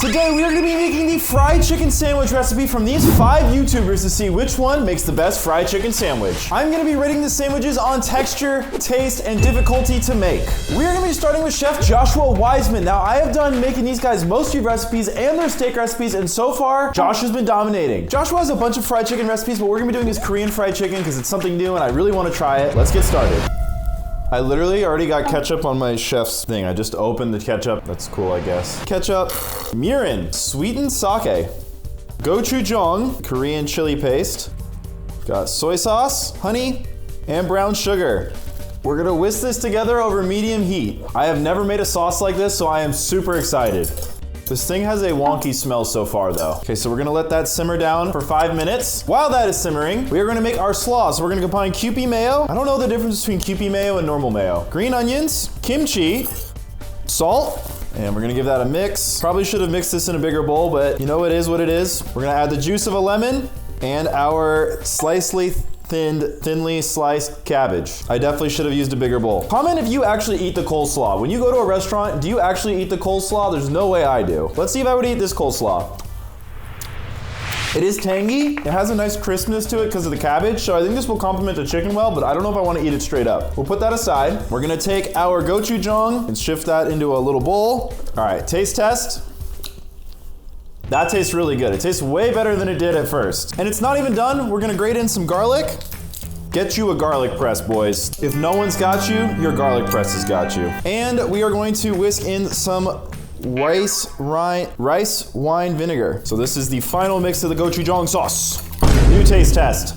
Today we are going to be making the fried chicken sandwich recipe from these 5 YouTubers to see which one makes the best fried chicken sandwich. I'm going to be rating the sandwiches on texture, taste, and difficulty to make. We are going to be starting with Chef Joshua Wiseman. Now I have done making these guys most beef recipes and their steak recipes, and so far Josh has been dominating. Joshua has a bunch of fried chicken recipes, but we're going to be doing his Korean fried chicken because it's something new and I really want to try it. Let's get started. I literally already got ketchup on my chef's thing. I just opened the ketchup. That's cool, I guess. Ketchup. Mian, sweetened sake. Gochujang, Korean chili paste. Got soy sauce, honey, and brown sugar. We're gonna whisk this together over medium heat. I have never made a sauce like this, so I am super excited. This thing has a wonky smell so far though. Okay, so we're gonna let that simmer down for 5 minutes. While that is simmering, we are gonna make our slaw. So we're gonna combine Kewpie mayo. I don't know the difference between Kewpie mayo and normal mayo. Green onions, kimchi, salt, and we're gonna give that a mix. Probably should have mixed this in a bigger bowl, but you know it is what it is. We're gonna add the juice of a lemon and our thinly sliced cabbage. I definitely should have used a bigger bowl. Comment if you actually eat the coleslaw. When you go to a restaurant, do you actually eat the coleslaw? There's no way I do. Let's see if I would eat this coleslaw. It is tangy. It has a nice crispness to it because of the cabbage, so I think this will complement the chicken well, but I don't know if I want to eat it straight up. We'll put that aside. We're gonna take our gochujang and shift that into a little bowl. All right, taste test. That tastes really good. It tastes way better than it did at first. And it's not even done. We're gonna grate in some garlic. Get you a garlic press, boys. If no one's got you, your garlic press has got you. And we are going to whisk in some rice wine vinegar. So this is the final mix of the gochujang sauce. New taste test.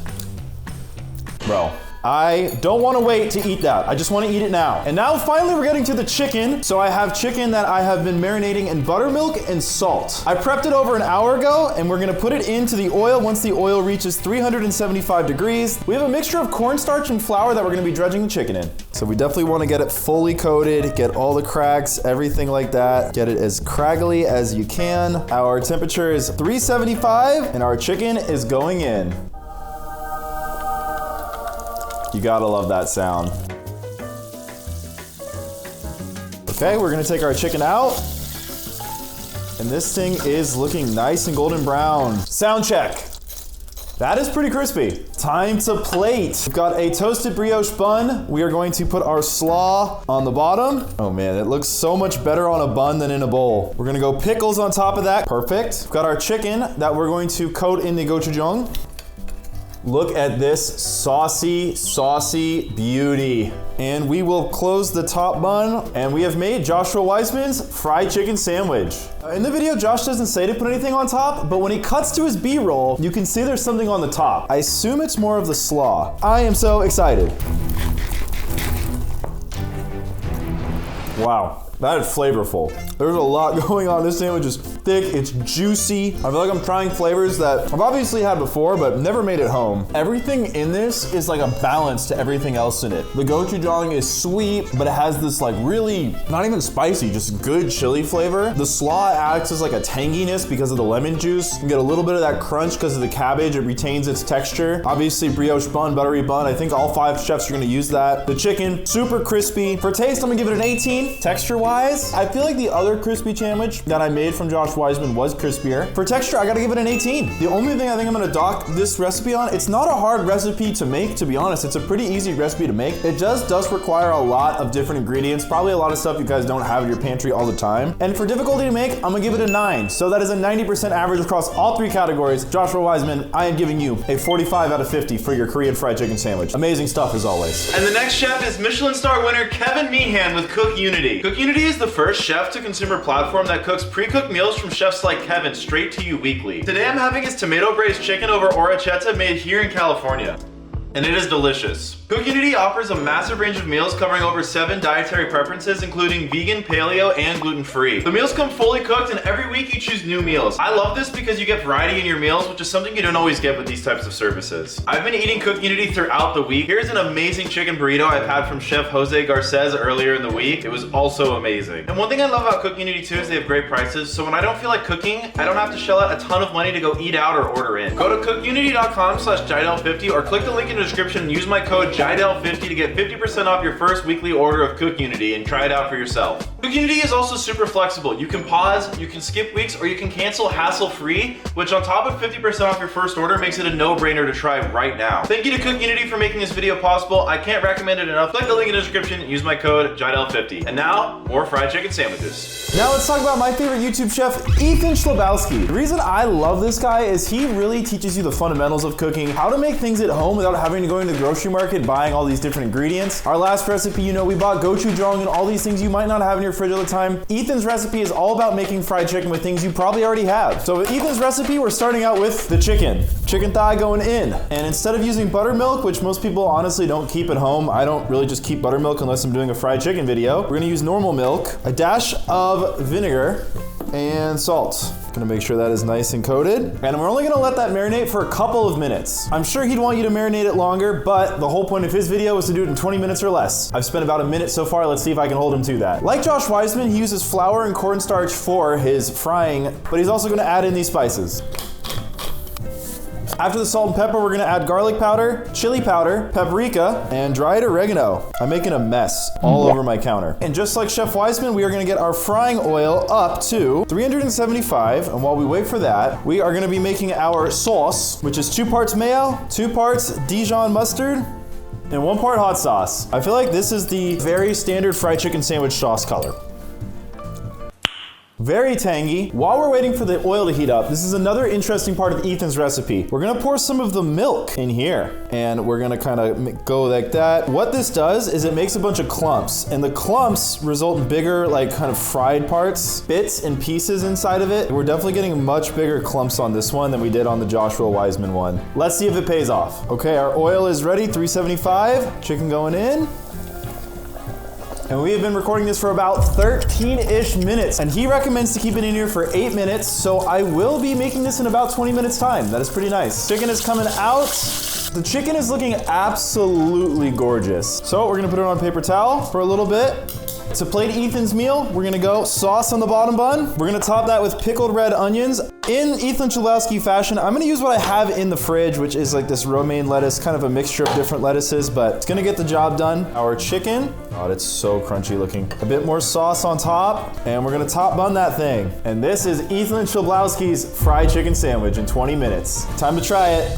Bro. I don't want to wait to eat that. I just want to eat it now. And now finally we're getting to the chicken. So I have chicken that I have been marinating in buttermilk and salt. I prepped it over an hour ago and we're going to put it into the oil once the oil reaches 375 degrees. We have a mixture of cornstarch and flour that we're going to be dredging the chicken in. So we definitely want to get it fully coated, get all the cracks, everything like that. Get it as craggly as you can. Our temperature is 375 and our chicken is going in. You gotta love that sound. Okay, we're gonna take our chicken out. And this thing is looking nice and golden brown. Sound check. That is pretty crispy. Time to plate. We've got a toasted brioche bun. We are going to put our slaw on the bottom. Oh man, it looks so much better on a bun than in a bowl. We're gonna go pickles on top of that. Perfect. We've got our chicken that we're going to coat in the gochujang. Look at this saucy beauty. And we will close the top bun, and we have made Joshua Wiseman's fried chicken sandwich. In the video, Josh doesn't say to put anything on top, but when he cuts to his B-roll, you can see there's something on the top. I assume it's more of the slaw. I am so excited. Wow. That is flavorful. There's a lot going on. This sandwich is thick, it's juicy. I feel like I'm trying flavors that I've obviously had before, but never made at home. Everything in this is like a balance to everything else in it. The gochujang is sweet, but it has this like really, not even spicy, just good chili flavor. The slaw acts as like a tanginess because of the lemon juice. You get a little bit of that crunch because of the cabbage. It retains its texture. Obviously brioche bun, buttery bun. I think all 5 chefs are gonna use that. The chicken, super crispy. For taste, I'm gonna give it an 18. Texture-wise, I feel like the other crispy sandwich that I made from Josh Wiseman was crispier. For texture, I gotta give it an 18. The only thing I think I'm gonna dock this recipe on, it's not a hard recipe to make, to be honest. It's a pretty easy recipe to make. It just does require a lot of different ingredients, probably a lot of stuff you guys don't have in your pantry all the time. And for difficulty to make, I'm gonna give it a 9. So that is a 90% average across all 3 categories. Joshua Wiseman, I am giving you a 45 out of 50 for your Korean fried chicken sandwich. Amazing stuff as always. And the next chef is Michelin star winner Kevin Mian with Cook Unity. Cook Unity is the first chef-to-consumer platform that cooks pre-cooked meals from chefs like Kevin straight to you weekly. Today I'm having his tomato braised chicken over orecchietta made here in California. And it is delicious. Cook Unity offers a massive range of meals covering over 7 dietary preferences, including vegan, paleo, and gluten-free. The meals come fully cooked, and every week you choose new meals. I love this because you get variety in your meals, which is something you don't always get with these types of services. I've been eating Cook Unity throughout the week. Here's an amazing chicken burrito I've had from Chef Jose Garces earlier in the week. It was also amazing. And one thing I love about Cook Unity too is they have great prices, so when I don't feel like cooking, I don't have to shell out a ton of money to go eat out or order in. Go to cookunity.com/Jidel50 or click the link in the the description and use my code JIDEL50 to get 50% off your first weekly order of Cook Unity and try it out for yourself. Cook Unity is also super flexible. You can pause, you can skip weeks, or you can cancel hassle-free, which on top of 50% off your first order makes it a no-brainer to try right now. Thank you to Cook Unity for making this video possible. I can't recommend it enough. Click the link in the description and use my code JIDEL50. And now, more fried chicken sandwiches. Now let's talk about my favorite YouTube chef, Ethan Schabowski. The reason I love this guy is he really teaches you the fundamentals of cooking, how to make things at home without having to go into the grocery market buying all these different ingredients. Our last recipe, you know, we bought gochujang and all these things you might not have in your fridge all the time. Ethan's recipe is all about making fried chicken with things you probably already have. So with Ethan's recipe, we're starting out with the chicken. Chicken thigh going in. And instead of using buttermilk, which most people honestly don't keep at home, I don't really just keep buttermilk unless I'm doing a fried chicken video. We're gonna use normal milk, a dash of vinegar, and salt. Gonna make sure that is nice and coated. And we're only gonna let that marinate for a couple of minutes. I'm sure he'd want you to marinate it longer, but the whole point of his video is to do it in 20 minutes or less. I've spent about a minute so far. Let's see if I can hold him to that. Like Josh Wiseman, he uses flour and cornstarch for his frying, but he's also gonna add in these spices. After the salt and pepper, we're gonna add garlic powder, chili powder, paprika, and dried oregano. I'm making a mess all over my counter. And just like Chef Wiseman, we are gonna get our frying oil up to 375. And while we wait for that, we are gonna be making our sauce, which is 2 parts mayo, 2 parts Dijon mustard, and 1 part hot sauce. I feel like this is the very standard fried chicken sandwich sauce color. Very tangy. While we're waiting for the oil to heat up, this is another interesting part of Ethan's recipe. We're gonna pour some of the milk in here, and we're gonna kind of go like that. What this does is it makes a bunch of clumps, and the clumps result in bigger, like kind of fried parts, bits and pieces inside of it. We're definitely getting much bigger clumps on this one than we did on the Joshua Wiseman one. Let's see if it pays off. Okay, our oil is ready, 375. Chicken going in. And we have been recording this for about 13-ish minutes. And he recommends to keep it in here for 8 minutes, so I will be making this in about 20 minutes time. That is pretty nice. Chicken is coming out. The chicken is looking absolutely gorgeous. So we're gonna put it on paper towel for a little bit. To plate Ethan's meal, we're gonna go sauce on the bottom bun. We're gonna top that with pickled red onions. In Ethan Schabowski fashion, I'm gonna use what I have in the fridge, which is like this romaine lettuce, kind of a mixture of different lettuces, but it's gonna get the job done. Our chicken, oh, it's so crunchy looking. A bit more sauce on top, and we're gonna top bun that thing. And this is Ethan Schabowski's fried chicken sandwich in 20 minutes. Time to try it.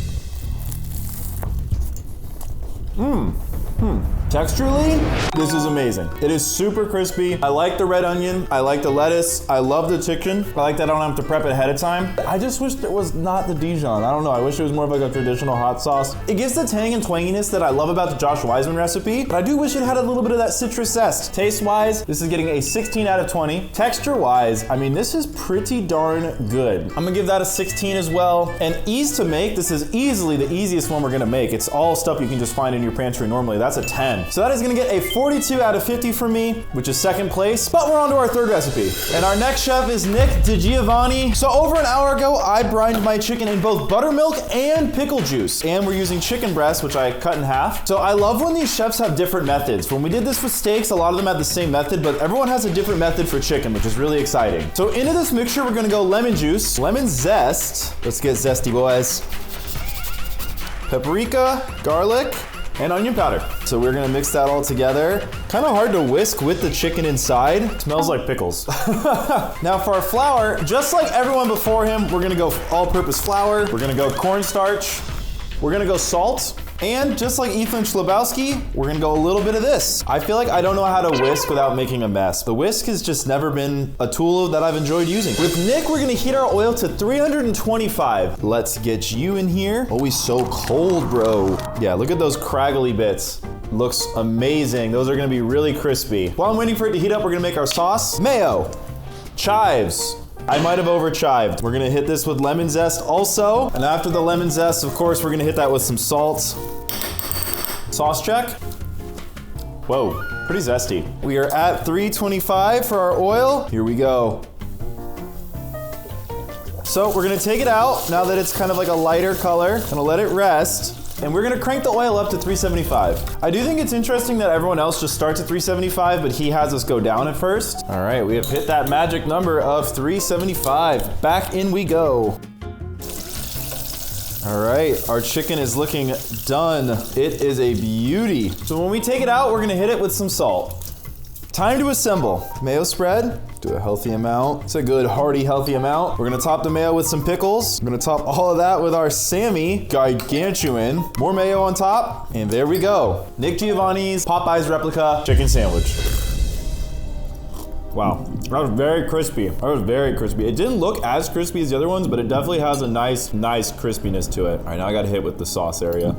Texturally, this is amazing. It is super crispy. I like the red onion. I like the lettuce. I love the chicken. I like that I don't have to prep it ahead of time. I just wish it was not the Dijon. I don't know. I wish it was more of like a traditional hot sauce. It gives the tang and twanginess that I love about the Josh Wiseman recipe, but I do wish it had a little bit of that citrus zest. Taste-wise, this is getting a 16 out of 20. Texture-wise, I mean, this is pretty darn good. I'm gonna give that a 16 as well. And ease to make, this is easily the easiest one we're gonna make. It's all stuff you can just find in your pantry normally. That's a 10. So that is gonna get a 42 out of 50 for me, which is second place, but we're on to our third recipe. And our next chef is Nick Giovani. So over an hour ago, I brined my chicken in both buttermilk and pickle juice. And we're using chicken breast, which I cut in half. So I love when these chefs have different methods. When we did this with steaks, a lot of them had the same method, but everyone has a different method for chicken, which is really exciting. So into this mixture, we're gonna go lemon juice, lemon zest. Let's get zesty, boys. Paprika, garlic, and onion powder. So we're gonna mix that all together. Kind of hard to whisk with the chicken inside. It smells like pickles. Now for our flour, just like everyone before him, we're gonna go all-purpose flour. We're gonna go cornstarch. We're gonna go salt. And just like Ethan Schabowski, we're gonna go a little bit of this. I feel like I don't know how to whisk without making a mess. The whisk has just never been a tool that I've enjoyed using. With Nick, we're gonna heat our oil to 325. Let's get you in here. Oh, he's so cold, bro. Yeah, look at those craggly bits. Looks amazing. Those are gonna be really crispy. While I'm waiting for it to heat up, we're gonna make our sauce. Mayo, chives. I might have over-chived. We're gonna hit this with lemon zest also. And after the lemon zest, of course, we're gonna hit that with some salt. Sauce check. Whoa, pretty zesty. We are at 325 for our oil. Here we go. So we're gonna take it out now that it's kind of like a lighter color. Gonna let it rest. And we're gonna crank the oil up to 375. I do think it's interesting that everyone else just starts at 375, but he has us go down at first. All right, we have hit that magic number of 375. Back in we go. All right, our chicken is looking done. It is a beauty. So when we take it out, we're gonna hit it with some salt. Time to assemble. Mayo spread, do a healthy amount. It's a good hearty healthy amount. We're gonna top the mayo with some pickles. We're gonna top all of that with our Sammy gargantuan. More mayo on top, and there we go. Nick Giovani's Popeye's replica chicken sandwich. Wow, that was very crispy. That was very crispy. It didn't look as crispy as the other ones, but it definitely has a nice crispiness to it. All right, now I gotta hit with the sauce area.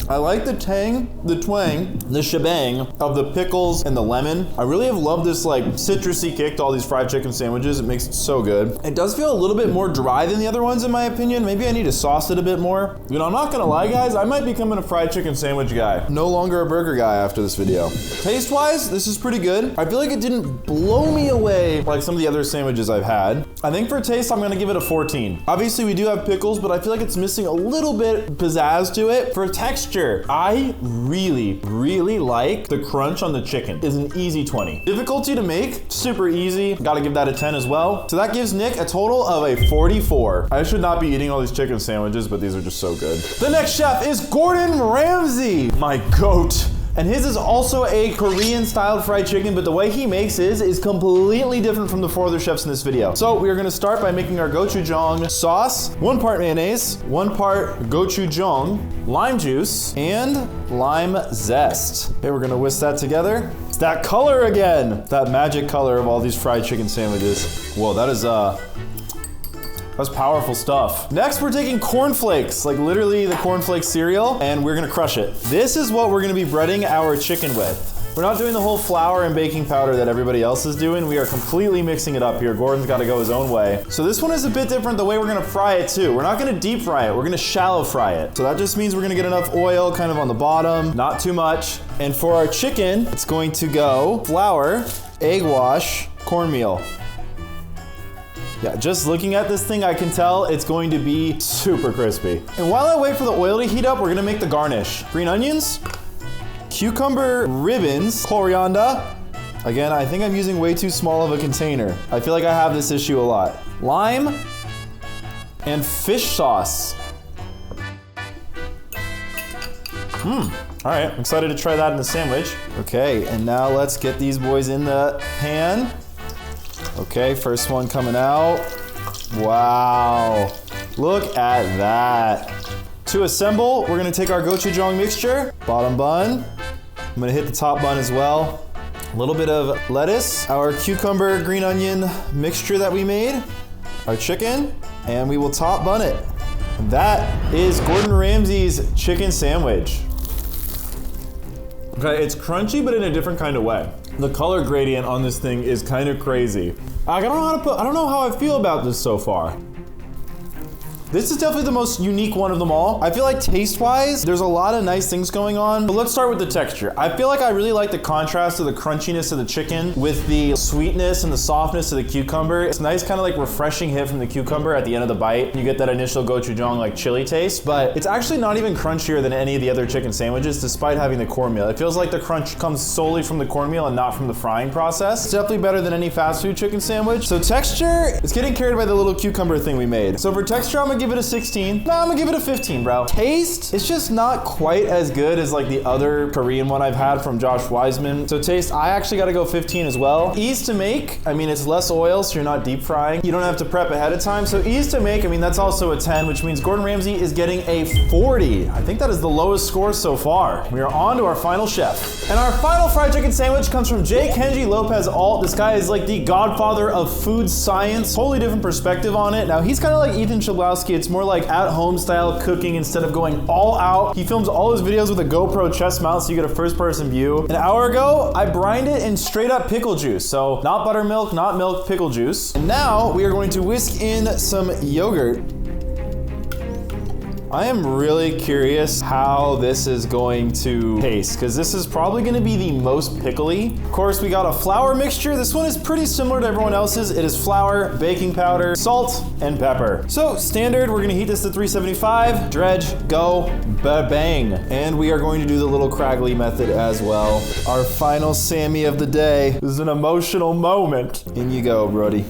I like the tang, the twang, the shebang of the pickles and the lemon. I really have loved this like citrusy kick to all these fried chicken sandwiches. It makes it so good. It does feel a little bit more dry than the other ones in my opinion. Maybe I need to sauce it a bit more. You know, I'm not gonna lie guys, I might become a fried chicken sandwich guy. No longer a burger guy after this video. Taste-wise, this is pretty good. I feel like it didn't blow me away like some of the other sandwiches I've had. I think for taste, I'm gonna give it a 14. Obviously we do have pickles, but I feel like it's missing a little bit pizzazz to it. For texture, I really like the crunch on the chicken. It's an easy 20. Difficulty to make, super easy. Gotta give that a 10 as well. So that gives Nick a total of a 44. I should not be eating all these chicken sandwiches, but these are just so good. The next chef is Gordon Ramsay, my goat. And his is also a Korean styled fried chicken, but the way he makes his is completely different from the 4 other chefs in this video. So we are gonna start by making our gochujang sauce. 1 part mayonnaise, 1 part gochujang, lime juice, and lime zest. Okay, we're gonna whisk that together. It's that color again, that magic color of all these fried chicken sandwiches. Whoa, that's powerful stuff. Next, we're taking cornflakes, like literally the cornflake cereal, and we're gonna crush it. This is what we're gonna be breading our chicken with. We're not doing the whole flour and baking powder that everybody else is doing. We are completely mixing it up here. Gordon's gotta go his own way. So this one is a bit different the way we're gonna fry it too. We're not gonna deep fry it, we're gonna shallow fry it. So that just means we're gonna get enough oil kind of on the bottom, not too much. And for our chicken, it's going to go flour, egg wash, cornmeal. Yeah, just looking at this thing, I can tell it's going to be super crispy. And while I wait for the oil to heat up, we're gonna make the garnish. Green onions, cucumber ribbons, coriander. Again, I think I'm using way too small of a container. I feel like I have this issue a lot. Lime and fish sauce. All right, I'm excited to try that in the sandwich. Okay, and now let's get these boys in the pan. Okay, first one coming out. Wow, look at that. To assemble, we're gonna take our gochujang mixture, bottom bun. I'm gonna hit the top bun as well. A little bit of lettuce, our cucumber green onion mixture that we made, our chicken, and we will top bun it. And that is Gordon Ramsay's chicken sandwich. Okay, it's crunchy, but in a different kind of way. The color gradient on this thing is kind of crazy. I don't know how I feel about this so far. This is definitely the most unique one of them all. I feel like taste-wise, there's a lot of nice things going on, but let's start with the texture. I feel like I really like the contrast of the crunchiness of the chicken with the sweetness and the softness of the cucumber. It's nice kind of like refreshing hit from the cucumber at the end of the bite. You get that initial gochujang like chili taste, but it's actually not even crunchier than any of the other chicken sandwiches despite having the cornmeal. It feels like the crunch comes solely from the cornmeal and not from the frying process. It's definitely better than any fast food chicken sandwich. So texture, it's getting carried by the little cucumber thing we made. So for texture, I'm gonna give it a 16. No, I'm gonna give it a 15, bro. Taste, it's just not quite as good as like the other Korean one I've had from Josh Wiseman. So taste, I actually gotta go 15 as well. Ease to make, I mean, it's less oil, so you're not deep frying. You don't have to prep ahead of time. So ease to make, I mean, that's also a 10, which means Gordon Ramsay is getting a 40. I think that is the lowest score so far. We are on to our final chef. And our final fried chicken sandwich comes from Kenji LopezAlt. This guy is like the godfather of food science. Totally different perspective on it. Now he's kind of like Ethan Schabowski. It's more like at-home style cooking instead of going all out. He films all his videos with a GoPro chest mount so you get a first-person view. An hour ago, I brined it in straight up pickle juice. So not buttermilk, not milk, pickle juice. And now we are going to whisk in some yogurt. I am really curious how this is going to taste because this is probably going to be the most pickly. Of course, we got a flour mixture. This one is pretty similar to everyone else's. It is flour, baking powder, salt, and pepper. So standard, we're going to heat this to 375, dredge, go, ba-bang. And we are going to do the little craggly method as well. Our final Sammy of the day. This is an emotional moment. In you go, brody.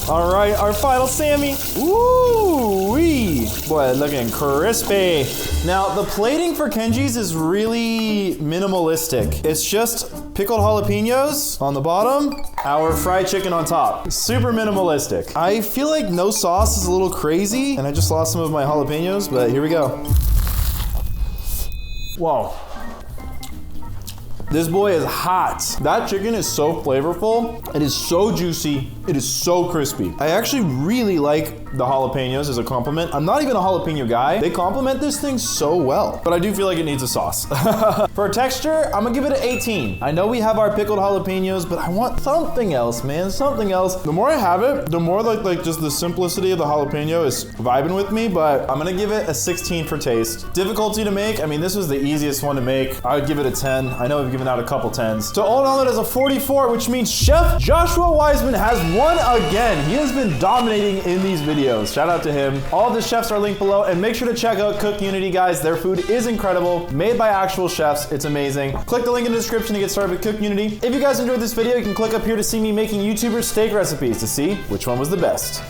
All right, our final Sammy. Ooh-wee. Boy, looking crispy. Now, the plating for Kenji's is really minimalistic. It's just pickled jalapenos on the bottom, our fried chicken on top. Super minimalistic. I feel like no sauce is a little crazy, and I just lost some of my jalapenos, but here we go. Whoa. This boy is hot. That chicken is so flavorful. It is so juicy. It is so crispy. I actually really like the jalapenos as a compliment. I'm not even a jalapeno guy. They complement this thing so well, but I do feel like it needs a sauce. For texture, I'm gonna give it an 18. I know we have our pickled jalapenos, but I want something else, man, something else. The more I have it, the more like just the simplicity of the jalapeno is vibing with me, but I'm gonna give it a 16 for taste. Difficulty to make, I mean, this was the easiest one to make. I would give it a 10. I know we've given out a couple 10s. So all in all, it is a 44, which means Chef Joshua Wiseman has won again. He has been dominating in these videos. Shout out to him. All of the chefs are linked below, and make sure to check out Cook Unity, guys. Their food is incredible, made by actual chefs. It's amazing. Click the link in the description to get started with Cook Unity. If you guys enjoyed this video, you can click up here to see me making YouTubers steak recipes to see which one was the best.